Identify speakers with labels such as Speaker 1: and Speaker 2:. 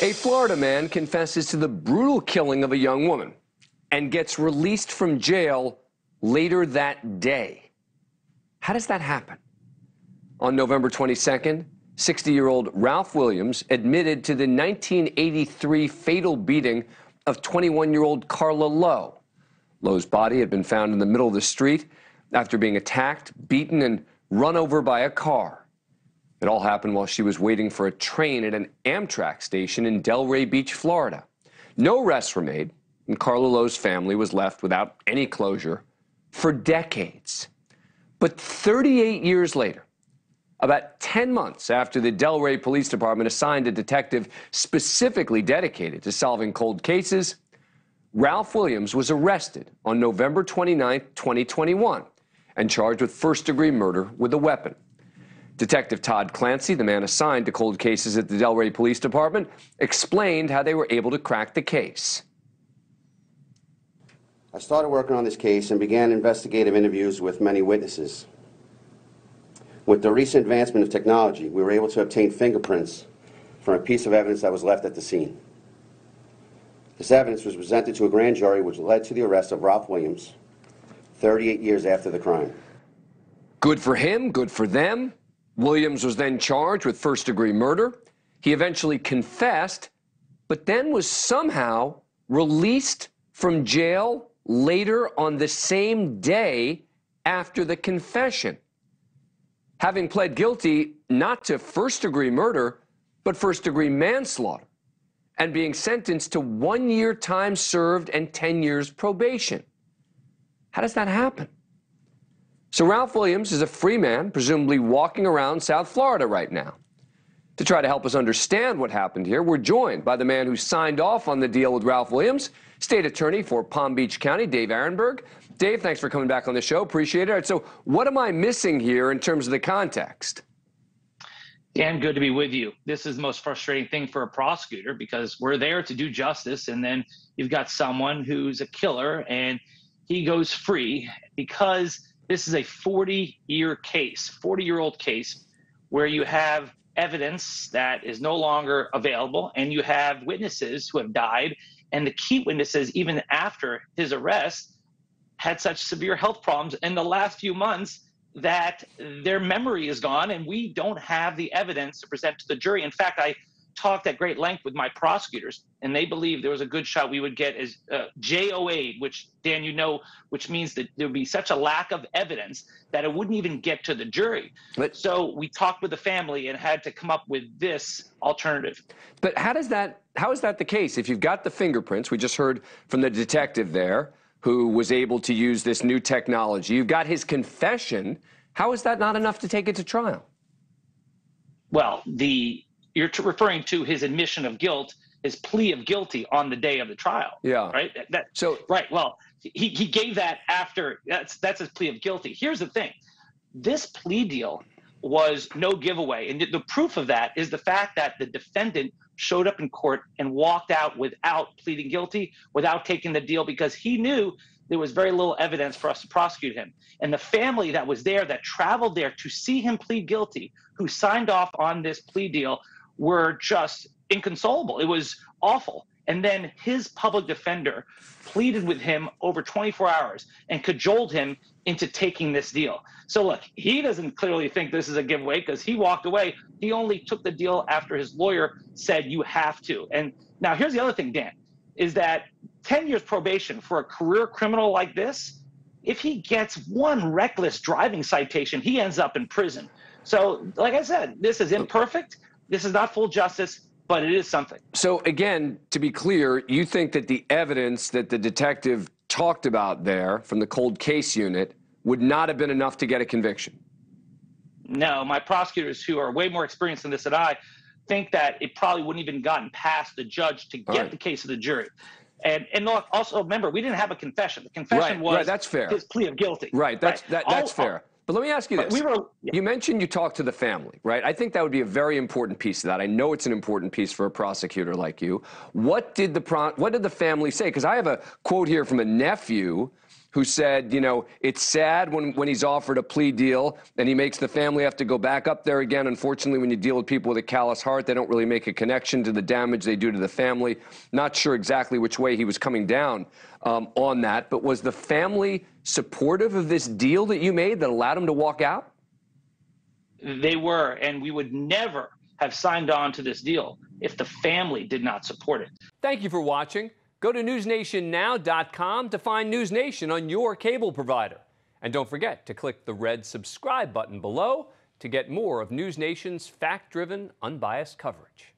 Speaker 1: A Florida man confesses to the brutal killing of a young woman and gets released from jail later that day. How does that happen? On November 22nd, 60-year-old Ralph Williams admitted to the 1983 fatal beating of 21-year-old Carla Lowe. Lowe's body had been found in the middle of the street after being attacked, beaten, and run over by a car. It all happened while she was waiting for a train at an Amtrak station in Delray Beach, Florida. No arrests were made, and Carla Lowe's family was left without any closure for decades. But 38 years later, about 10 months after the Delray Police Department assigned a detective specifically dedicated to solving cold cases, Ralph Williams was arrested on November 29, 2021, and charged with first-degree murder with a weapon. Detective Todd Clancy, the man assigned to cold cases at the Delray Police Department, explained how they were able to crack the case.
Speaker 2: I started working on this case and began investigative interviews with many witnesses. With the recent advancement of technology, we were able to obtain fingerprints from a piece of evidence that was left at the scene. This evidence was presented to a grand jury, which led to the arrest of Ralph Williams 38 years after the crime.
Speaker 1: Good for him, good for them. Williams was then charged with first-degree murder. He eventually confessed, but then was somehow released from jail later on the same day after the confession, having pled guilty not to first-degree murder, but first-degree manslaughter, and being sentenced to 1 year time served and 10 years probation. How does that happen? So Ralph Williams is a free man, presumably walking around South Florida right now. To try to help us understand what happened here, we're joined by the man who signed off on the deal with Ralph Williams, State Attorney for Palm Beach County, Dave Aronberg. Dave, thanks for coming back on the show. Appreciate it. All right, so what am I missing here in terms of the context?
Speaker 3: Dan, good to be with you. This is the most frustrating thing for a prosecutor because we're there to do justice, and then you've got someone who's a killer and he goes free because this is a 40-year case, 40-year-old case, where you have evidence that is no longer available, and you have witnesses who have died, and the key witnesses, even after his arrest, had such severe health problems in the last few months that their memory is gone, and we don't have the evidence to present to the jury. In fact, I talked at great length with my prosecutors, and they believe there was a good shot we would get as JOA, which, Dan, you know, which means that there would be such a lack of evidence that it wouldn't even get to the jury. So we talked with the family and had to come up with this alternative.
Speaker 1: But how is that the case? If you've got the fingerprints, we just heard from the detective there who was able to use this new technology. You've got his confession. How is that not enough to take it to trial?
Speaker 3: Well, you're referring to his admission of guilt, his plea of guilty on the day of the trial. Yeah. Right. Right. Well, he gave that after. That's his plea of guilty. Here's the thing: this plea deal was no giveaway, and the proof of that is the fact that the defendant showed up in court and walked out without pleading guilty, without taking the deal, because he knew there was very little evidence for us to prosecute him. And the family that was there, that traveled there to see him plead guilty, who signed off on this plea deal, were just inconsolable. It was awful. And then his public defender pleaded with him over 24 hours and cajoled him into taking this deal. So look, he doesn't clearly think this is a giveaway because he walked away. He only took the deal after his lawyer said you have to. And now here's the other thing, Dan, is that 10 years probation for a career criminal like this, if he gets one reckless driving citation, he ends up in prison. So like I said, this is imperfect. This is not full justice, but it is something.
Speaker 1: So again, to be clear, you think that the evidence that the detective talked about there from the cold case unit would not have been enough to get a conviction?
Speaker 3: No, my prosecutors, who are way more experienced than this than I, think that it probably wouldn't even gotten past the judge to get the case to the jury. And also remember, we didn't have a confession. The confession was
Speaker 1: that's fair.
Speaker 3: His plea of guilty.
Speaker 1: That's fair. But let me ask you this. You mentioned you talked to the family, right? I think that would be a very important piece of that. I know it's an important piece for a prosecutor like you. What did the family say? Because I have a quote here from a nephew who said, you know, it's sad when he's offered a plea deal and he makes the family have to go back up there again. Unfortunately, when you deal with people with a callous heart, they don't really make a connection to the damage they do to the family. Not sure exactly which way he was coming down on that, but was the family supportive of this deal that you made that allowed him to walk out?
Speaker 3: They were, and we would never have signed on to this deal if the family did not support it.
Speaker 4: Thank you for watching. Go to newsnationnow.com to find NewsNation on your cable provider. And don't forget to click the red subscribe button below to get more of NewsNation's fact-driven, unbiased coverage.